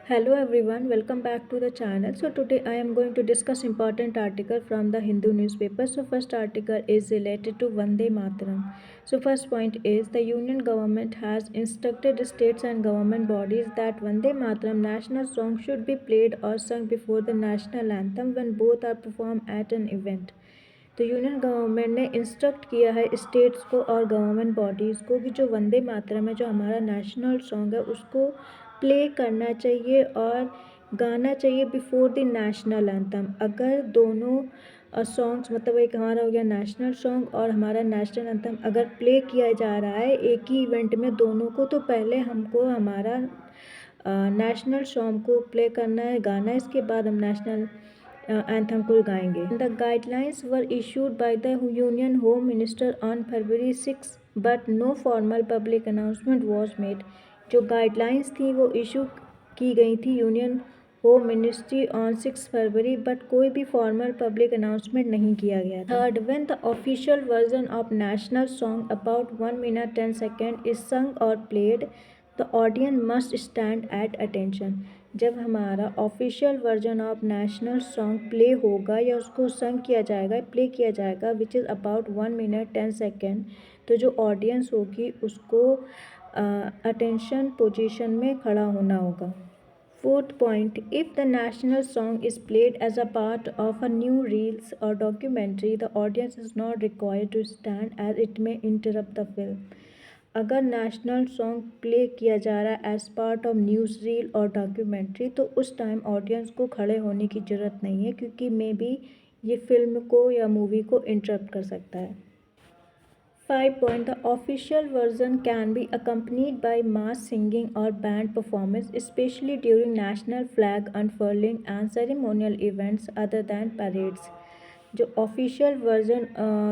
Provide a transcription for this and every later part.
Hello everyone, welcome back to the channel. So today I am going to discuss important article from the Hindu newspaper. So first article is related to Vande Mataram. So first point is the union government has instructed states and government bodies that Vande Mataram national song should be played or sung before the national anthem when both are performed at an event. तो union government ने instruct किया है states को और government bodies को कि जो वंदे मातरम है जो हमारा नेशनल सॉन्ग है उसको प्ले करना चाहिए और गाना चाहिए बिफोर द नेशनल एंथम। अगर दोनों सॉन्ग्स मतलब एक हमारा हो गया नेशनल सॉन्ग और हमारा नेशनल एंथम अगर प्ले किया जा रहा है एक ही इवेंट में दोनों को, तो पहले हमको हमारा नेशनल सॉन्ग को प्ले करना है, गाना, इसके बाद हम नेशनल anthem को गाएंगे। The guidelines were issued by the Union Home Minister on February 6, but no formal public announcement was made. जो गाइडलाइंस थी वो इशू की गई थी union home ministry on 6 February, but कोई भी फॉर्मल पब्लिक अनाउंसमेंट नहीं किया गया था। Third, when the official version of national song about 1 minute 10 seconds is sung और played the audience must stand at attention. जब हमारा official version of national song play होगा या उसको संग किया जाएगा, प्ले किया जाएगा, which is about 1 minute 10 seconds, तो जो ऑडियंस होगी उसको अटेंशन पोजीशन में खड़ा होना होगा। Fourth point, if the national song is played as a part of a newsreels और documentary the audience is not required to stand as it may interrupt the film. अगर national song play किया जा रहा है as part of news reel और documentary तो उस time audience को खड़े होने की ज़रूरत नहीं है, क्योंकि मे बी ये फिल्म को या मूवी को इंटरप्ट कर सकता है। 5 point, the official version can be accompanied by mass singing or band performance, especially during national flag unfurling and ceremonial events other than parades. जो ऑफिशियल वर्जन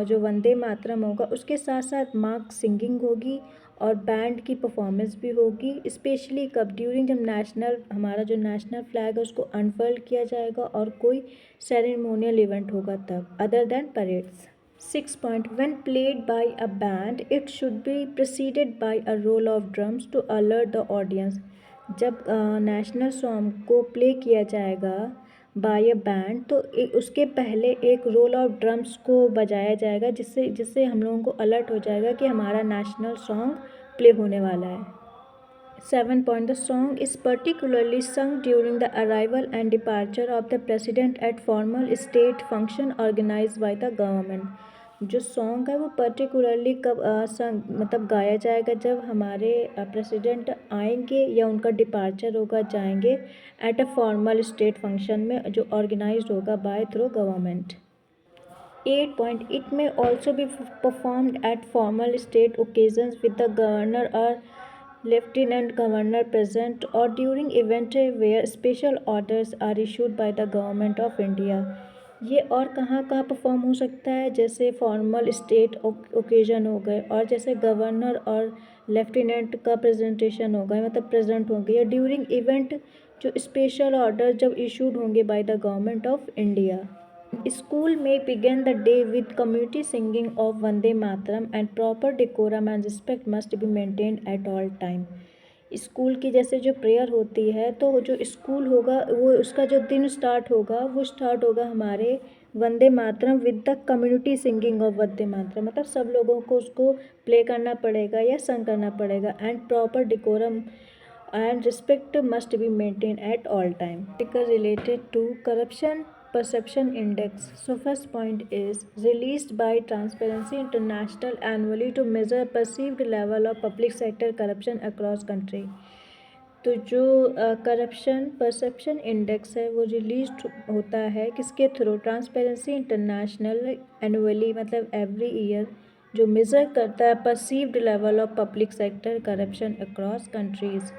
जो वंदे मातरम होगा उसके साथ साथ मार्क सिंगिंग होगी और बैंड की परफॉर्मेंस भी होगी, स्पेशली कब, ड्यूरिंग जब नेशनल हमारा जो नेशनल फ्लैग है उसको अनफर्ल्ड किया जाएगा और कोई सेरेमोनियल इवेंट होगा तब, other than parades. 6 point, when played by a band it should be preceded by a roll of drums to alert the audience। जब नेशनल सॉन्ग को प्ले किया जाएगा बाय अ बैंड तो उसके पहले एक रोल ऑफ ड्रम्स को बजाया जाएगा, जिससे जिससे हम लोगों को अलर्ट हो जाएगा कि हमारा नेशनल सॉन्ग प्ले होने वाला है। 7 point, the song is particularly sung during the arrival and departure of the president at formal state function organized by the government। जो सॉन्ग है वो पर्टिकुलरली कब मतलब गाया जाएगा जब हमारे प्रेसिडेंट आएंगे या उनका डिपार्चर होगा, जाएंगे at a formal state function में जो ऑर्गेनाइज्ड होगा by through government. 8 point, it may also be performed at formal state occasions with the governor or lieutenant governor present or during event where special orders are issued by the government of India। ये और कहाँ कहाँ perform हो सकता है, जैसे formal state occasion हो गए और जैसे गवर्नर और लेफ्टिनेंट का प्रेजेंटेशन होगा मतलब प्रेजेंट होंगे, या ड्यूरिंग इवेंट जो स्पेशल ऑर्डर जब इशूड होंगे by the government of India. School may begin the day with community singing of Vande Mataram and proper decorum and respect must be maintained at all time। School की जैसे जो prayer होती है तो जो school होगा वो उसका जो दिन स्टार्ट होगा वो स्टार्ट होगा हमारे Vande Mataram with the community singing of Vande Mataram, मतलब सब लोगों को उसको प्ले करना पड़ेगा या संग करना पड़ेगा। And proper decorum and respect must be maintained at all time। Article related to corruption perception index। So first point is released by Transparency International annually to measure perceived level of public sector corruption across country। तो जो corruption perception index है वो release होता है किसके through, transparency international annually मतलब every year, जो measure करता है perceived level of public sector corruption across countries.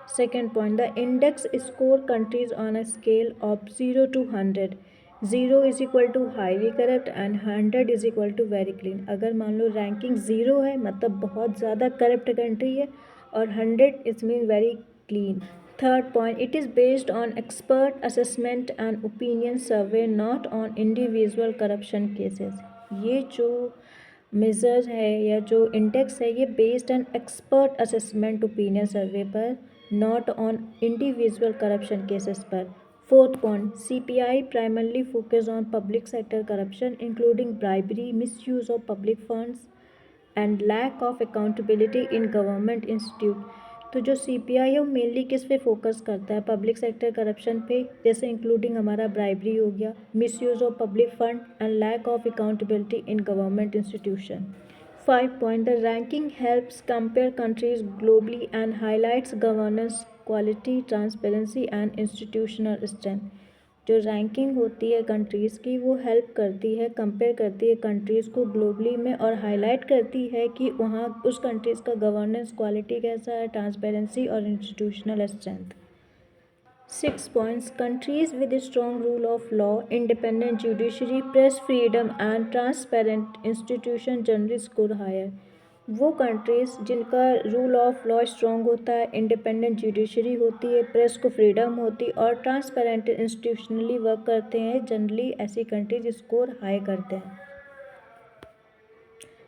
Second point, the index score countries on a scale of 0 to 100। 0 is equal to highly corrupt and 100 is equal to very clean. अगर मान लो ranking 0 है मतलब बहुत ज़्यादा corrupt country है और 100 is mean very clean. Third point, it is based on expert assessment and opinion survey not on individual corruption cases. ये जो मेजर है या जो इंडेक्स है ये based on expert assessment opinion survey पर not on individual corruption cases पर। Fourth point, CPI primarily focus on public sector corruption including bribery, misuse of public funds and lack of accountability in government institute. तो जो CPI है वो mainly किस पे focus करता है, पब्लिक सेक्टर करप्शन पे, जैसे इंक्लूडिंग हमारा ब्राइबरी हो गया, misuse of public fund and lack of accountability in government institution. 5 point, the ranking helps compare countries globally and highlights governance quality, transparency and institutional strength। जो ranking होती है countries की वो हेल्प करती है, कंपेयर करती है कंट्रीज़ को ग्लोबली में और हाईलाइट करती है कि वहाँ उस कंट्रीज़ का गवर्नेंस क्वालिटी कैसा है, ट्रांसपेरेंसी और institutional strength. 6 points, countries with a strong rule of law, independent judiciary, press freedom and transparent institution generally score higher। वो कंट्रीज़ जिनका रूल ऑफ लॉ स्ट्रॉन्ग होता है, इंडिपेंडेंट जुडिशरी होती है, प्रेस को फ्रीडम होती और ट्रांसपेरेंट इंस्टीट्यूशनली वर्क करते हैं, जनरली ऐसी कंट्रीज स्कोर हाई करते हैं।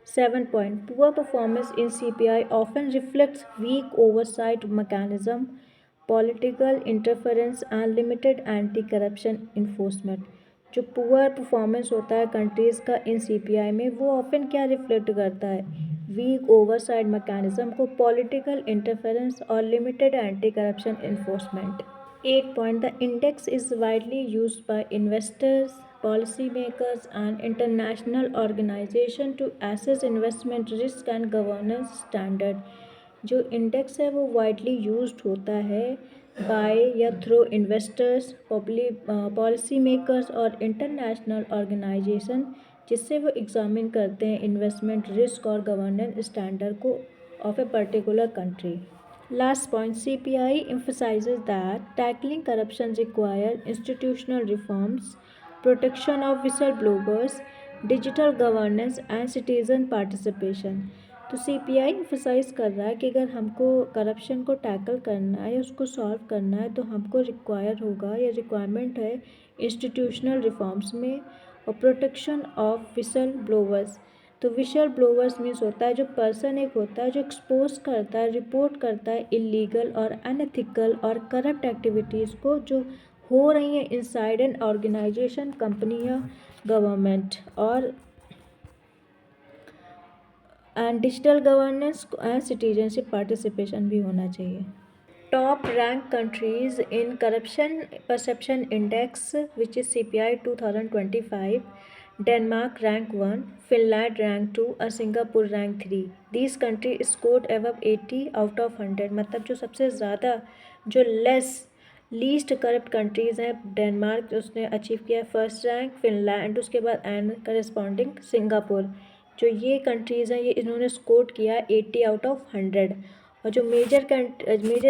7 point, poor performance in CPI often reflects weak oversight mechanism, political interference and limited anti-corruption enforcement। जो पुअर परफॉर्मेंस होता है कंट्रीज़ का इन CPI में वो ऑफन क्या रिफ्लेक्ट करता है, वीक ओवरसाइड मैकेनिज्म को, पॉलिटिकल इंटरफेरेंस और limited anti corruption enforcement. 8 point, the index is widely used by investors, policymakers and international organizations to assess investment risk and governance standard। जो index है वो वाइडली यूज्ड होता है bye या through investors, policy makers और international organisation, जिससे वो examine करते हैं इन्वेस्टमेंट रिस्क और गवर्नेंस स्टैंडर्ड को of a particular country. Last point, CPI emphasizes that tackling corruption requires institutional reforms, protection of whistleblowers, digital governance and citizen participation। तो CPI emphasize कर रहा है कि अगर हमको करप्शन को टैकल करना है या उसको सॉल्व करना है तो हमको रिक्वायर होगा या रिक्वायरमेंट है इंस्टीट्यूशनल रिफॉर्म्स में और प्रोटेक्शन ऑफ विसल ब्लोवर्स। तो विशल ब्लोवर्स मीन्स होता है जो पर्सन एक होता है जो एक्सपोज करता है, रिपोर्ट करता है इलीगल और अनएथिकल और करप्ट एक्टिविटीज़ को जो हो रही हैं इनसाइड एन ऑर्गेनाइजेशन, कंपनी या गवर्नमेंट। और and digital governance and citizenship participation भी होना चाहिए। Top rank countries in corruption perception index which is CPI 2025, Denmark rank 1, Finland rank 2 और Singapore rank 3। These countries scored above 80 out of 100। मतलब जो सबसे ज़्यादा जो लीस्ट करप्ट कंट्रीज़ हैं, डेनमार्क उसने अचीव किया फर्स्ट रैंक, फिनलैंड उसके बाद एंड करस्पॉन्डिंग सिंगापुर। जो ये कंट्रीज़ हैं ये इन्होंने स्कोर किया 80 आउट ऑफ 100। और जो मेजर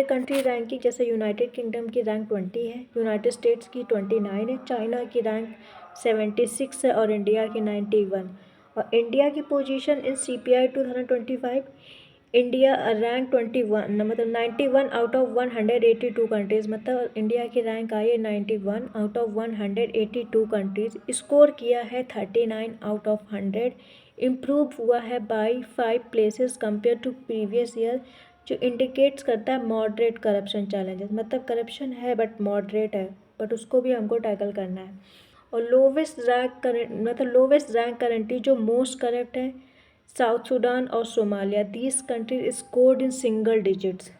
कंट्री रैंकिंग जैसे यूनाइटेड किंगडम की रैंक 20 है, यूनाइटेड स्टेट्स की 29 है, चाइना की रैंक 76 है और इंडिया की 91। और इंडिया की position in CPI 2025, India rank 21 मतलब 91 आउट ऑफ 182 कंट्रीज़। मतलब इंडिया की रैंक आई है 91 आउट ऑफ 182 कंट्रीज़, स्कोर किया है 39 आउट ऑफ 100, इम्प्रूव हुआ है by 5 places compare to previous year, जो इंडिकेट्स करता है मॉडरेट करप्शन चैलेंजेस। मतलब करप्शन है बट मॉडरेट है, बट उसको भी हमको टैकल करना है। और लोवेस्ट रैंक करेंटली जो मोस्ट करप्ट है साउथ सूडान और Somalia. These countries scored in single digits.